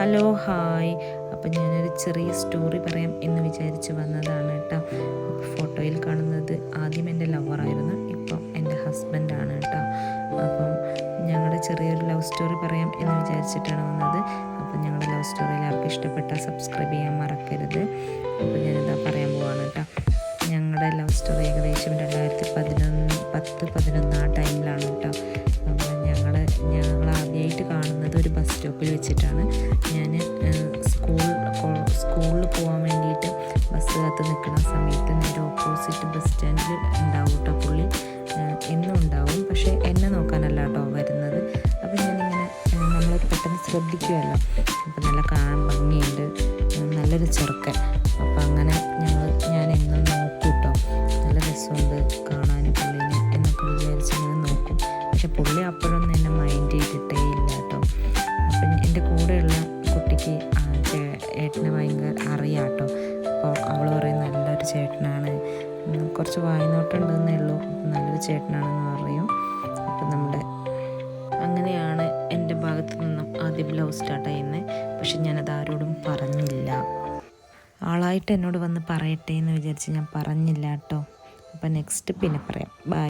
Hello hi. അപ്പം ഞാനൊരു ചെറിയ സ്റ്റോറി പറയാം എന്ന് വിചാരിച്ച് വന്നതാണ് കേട്ടോ. ഫോട്ടോയിൽ കാണുന്നത് ആദ്യം എൻ്റെ ലവറായിരുന്നു, ഇപ്പം എൻ്റെ ഹസ്ബൻഡാണ് കേട്ടോ. അപ്പം ഞങ്ങളുടെ ചെറിയൊരു ലവ് സ്റ്റോറി പറയാം എന്ന് വിചാരിച്ചിട്ടാണ് വന്നത്. അപ്പം ഞങ്ങളുടെ ലവ് സ്റ്റോറി എല്ലാവർക്കും ഇഷ്ടപ്പെട്ടാൽ സബ്സ്ക്രൈബ് ചെയ്യാൻ മറക്കരുത്. അപ്പം ഞാനിതാ പറയാൻ പോവാണ് കേട്ടോ. ഞങ്ങളുടെ ലവ് സ്റ്റോറി ഏകദേശം 2010-11 ആ ടൈമിലാണ് കേട്ടോ. അപ്പോൾ ഞങ്ങൾ ആദ്യമായിട്ട് കാണുന്നത് ഒരു ബസ് സ്റ്റോപ്പിൽ വെച്ചിട്ടാണ്. ഞാൻ സ്കൂളിൽ പോകാൻ വേണ്ടിയിട്ട് ബസ് കാത്ത് നിൽക്കുന്ന സമയത്ത് നേരെ ഓപ്പോസിറ്റ് ബസ് സ്റ്റാൻഡിൽ ഉണ്ടാവും കേട്ടോ പുള്ളി. എന്നും ഉണ്ടാവും, പക്ഷേ എന്നെ നോക്കാനല്ല കേട്ടോ വരുന്നത്. അപ്പോൾ ഞാനിങ്ങനെ നമ്മൾ പെട്ടെന്ന് ശ്രദ്ധിക്കുമല്ലോ. അപ്പോൾ നല്ല കാണാൻ ഭംഗിയുണ്ട്, നല്ലൊരു ചെറുക്കൻ. അപ്പോൾ അങ്ങനെ ഞാൻ എന്നും നോക്കും കേട്ടോ. നല്ല രസമുണ്ട് കാണാൻ പുള്ളീനെ എന്നൊക്കെ വിചാരിച്ച് ഇങ്ങനെ നോക്കും. പക്ഷെ പുള്ളി അപ്പോഴൊന്നും എന്നെ മൈൻഡ് ചെയ്തിട്ടേ ഇല്ല കേട്ടോ. അപ്പം എൻ്റെ കൂടെയുള്ള കുട്ടിക്ക് ഏട്ടനെ ഭയങ്കര അറിയാം കേട്ടോ. അപ്പോൾ അവൾ പറയും നല്ലൊരു ചേട്ടനാണ്, കുറച്ച് വായ്നോട്ടുണ്ടെന്നേ ഉള്ളൂ, നല്ലൊരു ചേട്ടനാണെന്ന് പറയും. അപ്പം അങ്ങനെയാണ് എൻ്റെ ഭാഗത്തു നിന്നും ആദ്യം ലവ് സ്റ്റാർട്ട് ചെയ്യുന്നത്. പക്ഷെ ഞാനത് ആരോടും പറഞ്ഞില്ല. ആളായിട്ട് എന്നോട് വന്ന് പറയട്ടെ എന്ന് വിചാരിച്ച് ഞാൻ പറഞ്ഞില്ല കേട്ടോ. അപ്പം നെക്സ്റ്റ് പിന്നെ പറയാം. ബൈ.